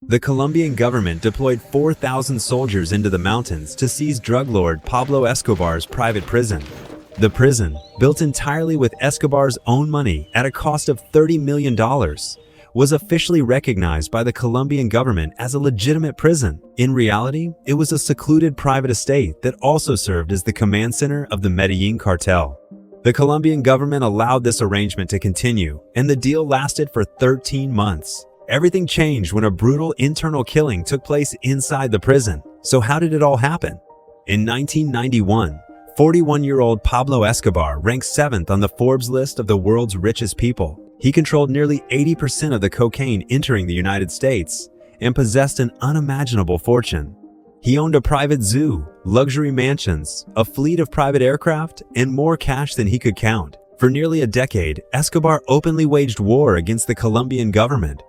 The Colombian government deployed 4,000 soldiers into the mountains to seize drug lord Pablo Escobar's private prison. The prison, built entirely with Escobar's own money at a cost of $30 million, was officially recognized by the Colombian government as a legitimate prison. In reality, it was a secluded private estate that also served as the command center of the Medellin cartel. The Colombian government allowed this arrangement to continue, and the deal lasted for 13 months. Everything changed when a brutal internal killing took place inside the prison. So how did it all happen? In 1991, 41-year-old Pablo Escobar ranked 7th on the Forbes list of the world's richest people. He controlled nearly 80% of the cocaine entering the United States and possessed an unimaginable fortune. He owned a private zoo, luxury mansions, a fleet of private aircraft, and more cash than he could count. For nearly a decade, Escobar openly waged war against the Colombian government.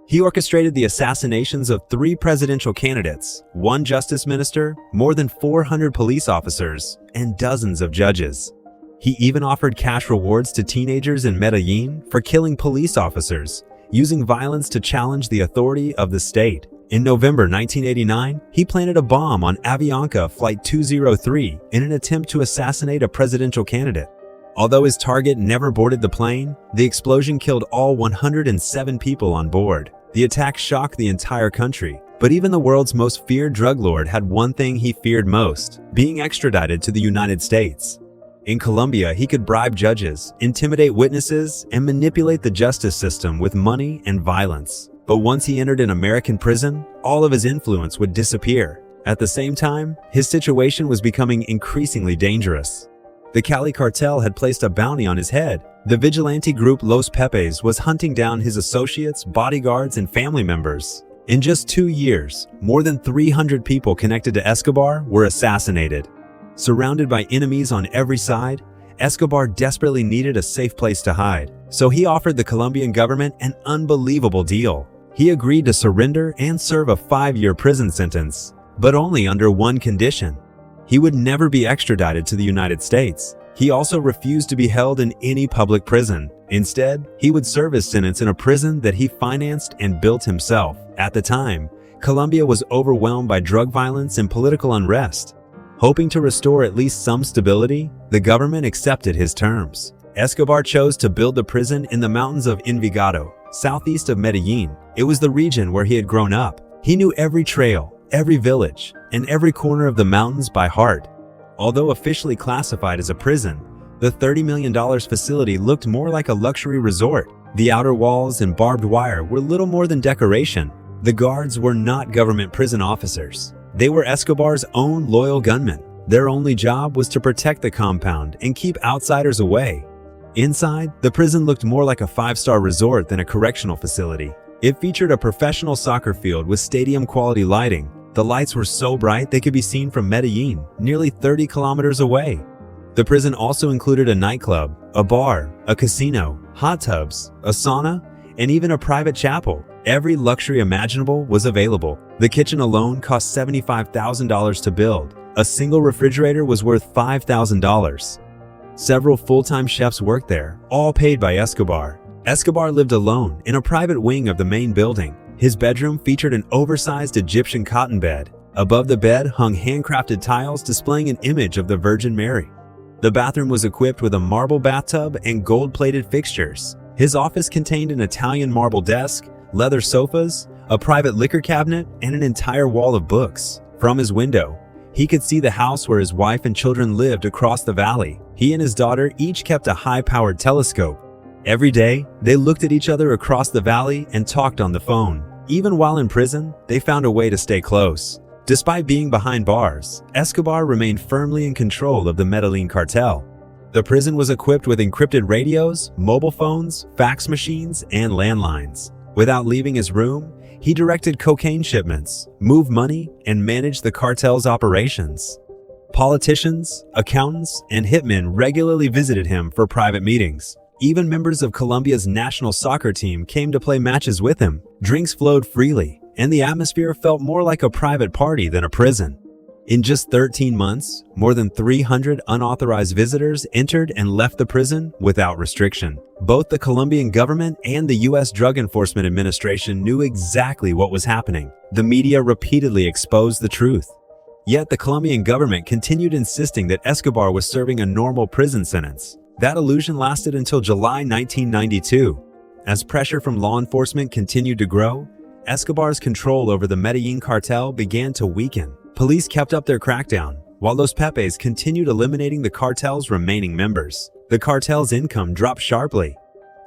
He orchestrated the assassinations of 3 presidential candidates, 1 justice minister, more than 400 police officers, and dozens of judges. He even offered cash rewards to teenagers in Medellin for killing police officers, using violence to challenge the authority of the state. In November 1989, he planted a bomb on Avianca Flight 203 in an attempt to assassinate a presidential candidate. Although his target never boarded the plane, the explosion killed all 107 people on board. The attack shocked the entire country, but even the world's most feared drug lord had one thing he feared most: being extradited to the United States. In Colombia, he could bribe judges, intimidate witnesses, and manipulate the justice system with money and violence. But once he entered an American prison, all of his influence would disappear. At the same time, his situation was becoming increasingly dangerous. The Cali cartel had placed a bounty on his head. The vigilante group Los Pepes was hunting down his associates, bodyguards, and family members. In just 2 years, more than 300 people connected to Escobar were assassinated. Surrounded by enemies on every side, Escobar desperately needed a safe place to hide. So he offered the Colombian government an unbelievable deal. He agreed to surrender and serve a 5-year prison sentence, but only under one condition. He would never be extradited to the United States. He also refused to be held in any public prison. Instead, he would serve his sentence in a prison that he financed and built himself. At the time, Colombia was overwhelmed by drug violence and political unrest. Hoping to restore at least some stability, the government accepted his terms. Escobar chose to build the prison in the mountains of Envigado, southeast of Medellin. It was the region where he had grown up. He knew every trail, every village, and every corner of the mountains by heart. Although officially classified as a prison, the $30 million facility looked more like a luxury resort. The outer walls and barbed wire were little more than decoration. The guards were not government prison officers. They were Escobar's own loyal gunmen. Their only job was to protect the compound and keep outsiders away. Inside, the prison looked more like a 5-star resort than a correctional facility. It featured a professional soccer field with stadium-quality lighting. The lights were so bright they could be seen from Medellin, nearly 30 kilometers away. The prison also included a nightclub, a bar, a casino, hot tubs, a sauna, and even a private chapel. Every luxury imaginable was available. The kitchen alone cost $75,000 to build. A single refrigerator was worth $5,000. Several full-time chefs worked there, all paid by Escobar. Escobar lived alone in a private wing of the main building. His bedroom featured an oversized Egyptian cotton bed. Above the bed hung handcrafted tiles displaying an image of the Virgin Mary. The bathroom was equipped with a marble bathtub and gold-plated fixtures. His office contained an Italian marble desk, leather sofas, a private liquor cabinet, and an entire wall of books. From his window, he could see the house where his wife and children lived across the valley. He and his daughter each kept a high-powered telescope. Every day, they looked at each other across the valley and talked on the phone. Even while in prison, they found a way to stay close. Despite being behind bars, Escobar remained firmly in control of the Medellin cartel. The prison was equipped with encrypted radios, mobile phones, fax machines, and landlines. Without leaving his room, he directed cocaine shipments, moved money, and managed the cartel's operations. Politicians, accountants, and hitmen regularly visited him for private meetings. Even members of Colombia's national soccer team came to play matches with him. Drinks flowed freely, and the atmosphere felt more like a private party than a prison. In just 13 months, more than 300 unauthorized visitors entered and left the prison without restriction. Both the Colombian government and the U.S. Drug Enforcement Administration knew exactly what was happening. The media repeatedly exposed the truth. Yet the Colombian government continued insisting that Escobar was serving a normal prison sentence. That illusion lasted until July 1992. As pressure from law enforcement continued to grow, Escobar's control over the Medellin cartel began to weaken. Police kept up their crackdown, while Los Pepes continued eliminating the cartel's remaining members. The cartel's income dropped sharply.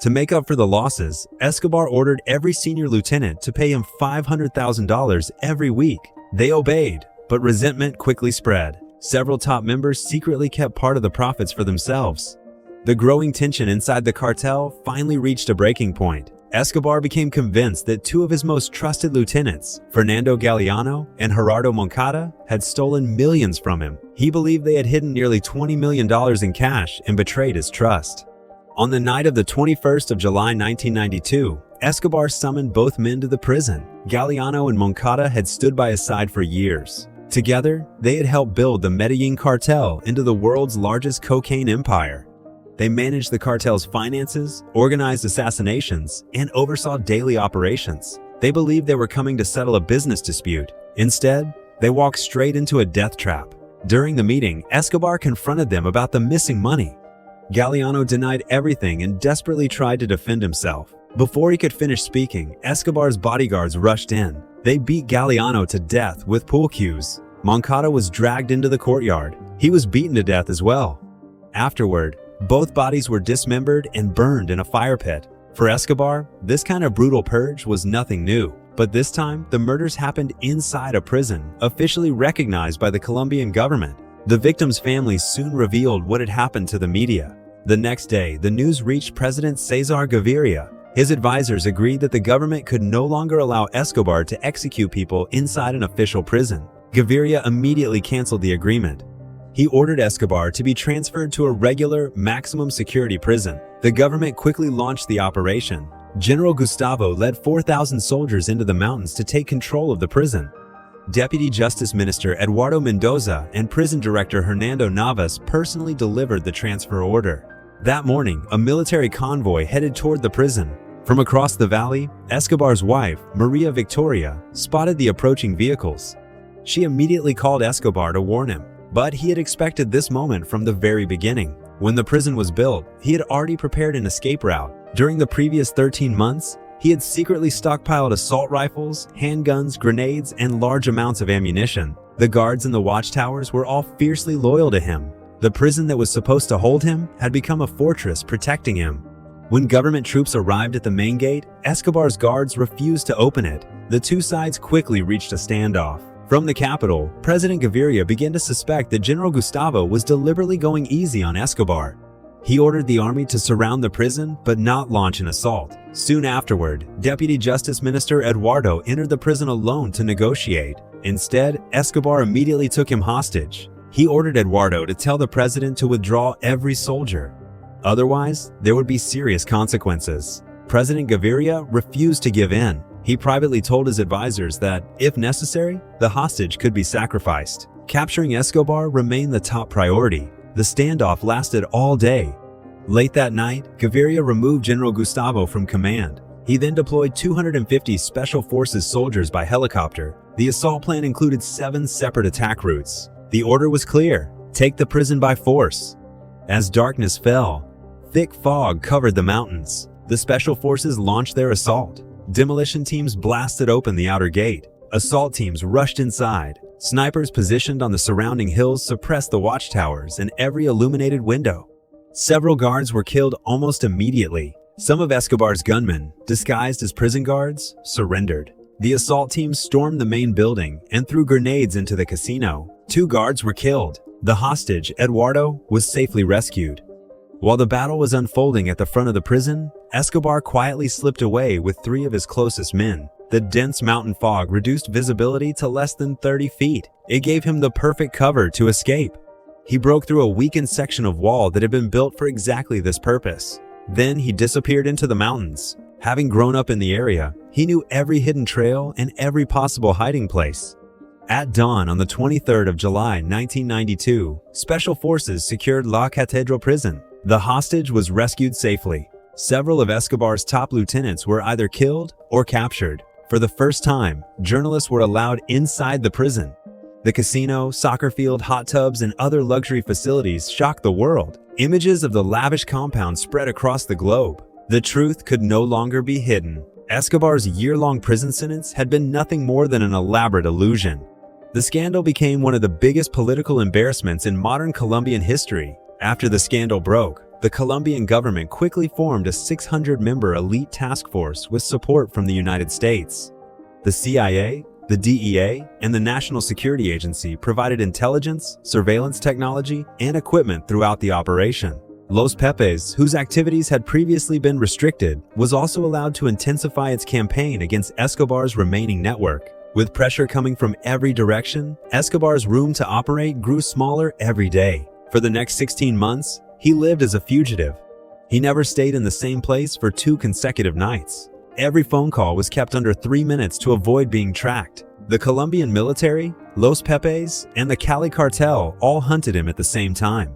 To make up for the losses, Escobar ordered every senior lieutenant to pay him $500,000 every week. They obeyed, but resentment quickly spread. Several top members secretly kept part of the profits for themselves. The growing tension inside the cartel finally reached a breaking point. Escobar became convinced that two of his most trusted lieutenants, Fernando Galeano and Gerardo Moncada, had stolen millions from him. He believed they had hidden nearly $20 million in cash and betrayed his trust. On the night of the 21st of July 1992, Escobar summoned both men to the prison. Galeano and Moncada had stood by his side for years. Together, they had helped build the Medellin cartel into the world's largest cocaine empire. They managed the cartel's finances, organized assassinations, and oversaw daily operations. They believed they were coming to settle a business dispute. Instead, they walked straight into a death trap. During the meeting, Escobar confronted them about the missing money. Galeano denied everything and desperately tried to defend himself. Before he could finish speaking, Escobar's bodyguards rushed in. They beat Galeano to death with pool cues. Moncada was dragged into the courtyard. He was beaten to death as well. Afterward, both bodies were dismembered and burned in a fire pit. For Escobar, this kind of brutal purge was nothing new. But this time, the murders happened inside a prison, officially recognized by the Colombian government. The victims' families soon revealed what had happened to the media. The next day, the news reached President Cesar Gaviria. His advisors agreed that the government could no longer allow Escobar to execute people inside an official prison. Gaviria immediately canceled the agreement. He ordered Escobar to be transferred to a regular, maximum security prison. The government quickly launched the operation. General Gustavo led 4,000 soldiers into the mountains to take control of the prison. Deputy Justice Minister Eduardo Mendoza and Prison Director Hernando Navas personally delivered the transfer order. That morning, a military convoy headed toward the prison. From across the valley, Escobar's wife, Maria Victoria, spotted the approaching vehicles. She immediately called Escobar to warn him. But he had expected this moment from the very beginning. When the prison was built, he had already prepared an escape route. During the previous 13 months, he had secretly stockpiled assault rifles, handguns, grenades, and large amounts of ammunition. The guards in the watchtowers were all fiercely loyal to him. The prison that was supposed to hold him had become a fortress protecting him. When government troops arrived at the main gate, Escobar's guards refused to open it. The two sides quickly reached a standoff. From the capital, President Gaviria began to suspect that General Gustavo was deliberately going easy on Escobar. He ordered the army to surround the prison but not launch an assault. Soon afterward, Deputy Justice Minister Eduardo entered the prison alone to negotiate. Instead, Escobar immediately took him hostage. He ordered Eduardo to tell the president to withdraw every soldier. Otherwise, there would be serious consequences. President Gaviria refused to give in. He privately told his advisors that, if necessary, the hostage could be sacrificed. Capturing Escobar remained the top priority. The standoff lasted all day. Late that night, Gaviria removed General Gustavo from command. He then deployed 250 Special Forces soldiers by helicopter. The assault plan included 7 separate attack routes. The order was clear: take the prison by force. As darkness fell, thick fog covered the mountains. The Special Forces launched their assault. Demolition teams blasted open the outer gate. Assault teams rushed inside. Snipers positioned on the surrounding hills suppressed the watchtowers and every illuminated window. Several guards were killed almost immediately. Some of Escobar's gunmen, disguised as prison guards, surrendered. The assault teams stormed the main building and threw grenades into the casino. 2 guards were killed. The hostage, Eduardo, was safely rescued. While the battle was unfolding at the front of the prison, Escobar quietly slipped away with 3 of his closest men. The dense mountain fog reduced visibility to less than 30 feet. It gave him the perfect cover to escape. He broke through a weakened section of wall that had been built for exactly this purpose. Then he disappeared into the mountains. Having grown up in the area, he knew every hidden trail and every possible hiding place. At dawn on the 23rd of July 1992, special forces secured La Catedral prison. The hostage was rescued safely. Several of Escobar's top lieutenants were either killed or captured. For the first time, journalists were allowed inside the prison. The casino, soccer field, hot tubs, and other luxury facilities shocked the world. Images of the lavish compound spread across the globe. The truth could no longer be hidden. Escobar's year-long prison sentence had been nothing more than an elaborate illusion. The scandal became one of the biggest political embarrassments in modern Colombian history. After the scandal broke, the Colombian government quickly formed a 600-member elite task force with support from the United States. The CIA, the DEA, and the National Security Agency provided intelligence, surveillance technology, and equipment throughout the operation. Los Pepes, whose activities had previously been restricted, was also allowed to intensify its campaign against Escobar's remaining network. With pressure coming from every direction, Escobar's room to operate grew smaller every day. For the next 16 months, he lived as a fugitive. He never stayed in the same place for 2 consecutive nights. Every phone call was kept under 3 minutes to avoid being tracked. The Colombian military, Los Pepes, and the Cali cartel all hunted him at the same time.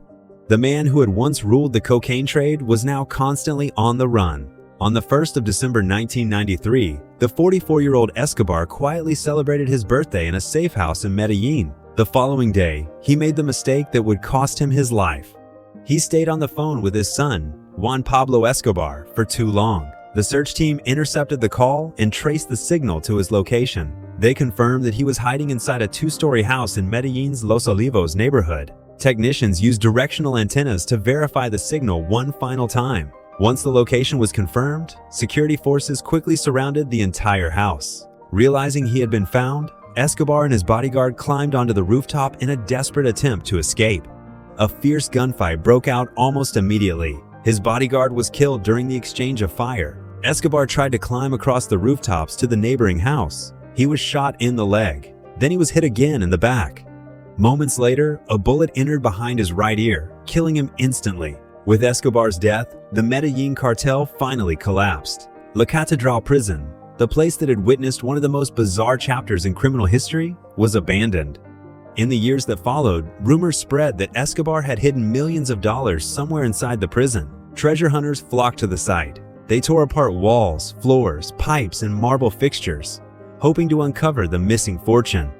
The man who had once ruled the cocaine trade was now constantly on the run. On the 1st of December 1993, the 44-year-old Escobar quietly celebrated his birthday in a safe house in Medellin. The following day, he made the mistake that would cost him his life. He stayed on the phone with his son, Juan Pablo Escobar, for too long. The search team intercepted the call and traced the signal to his location. They confirmed that he was hiding inside a 2-story house in Medellin's Los Olivos neighborhood. Technicians used directional antennas to verify the signal one final time. Once the location was confirmed, security forces quickly surrounded the entire house. Realizing he had been found, Escobar and his bodyguard climbed onto the rooftop in a desperate attempt to escape. A fierce gunfight broke out almost immediately. His bodyguard was killed during the exchange of fire. Escobar tried to climb across the rooftops to the neighboring house. He was shot in the leg. Then he was hit again in the back. Moments later, a bullet entered behind his right ear, killing him instantly. With Escobar's death, the Medellin cartel finally collapsed. La Catedral prison, the place that had witnessed one of the most bizarre chapters in criminal history, was abandoned. In the years that followed, rumors spread that Escobar had hidden millions of dollars somewhere inside the prison. Treasure hunters flocked to the site. They tore apart walls, floors, pipes, and marble fixtures, hoping to uncover the missing fortune.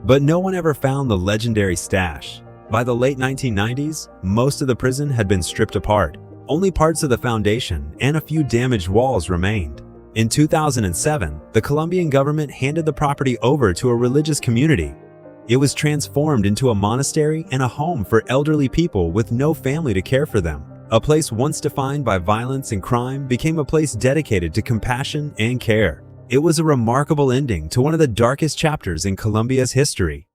But no one ever found the legendary stash. By the late 1990s, most of the prison had been stripped apart. Only parts of the foundation and a few damaged walls remained. In 2007, the Colombian government handed the property over to a religious community. It was transformed into a monastery and a home for elderly people with no family to care for them. A place once defined by violence and crime became a place dedicated to compassion and care. It was a remarkable ending to one of the darkest chapters in Colombia's history.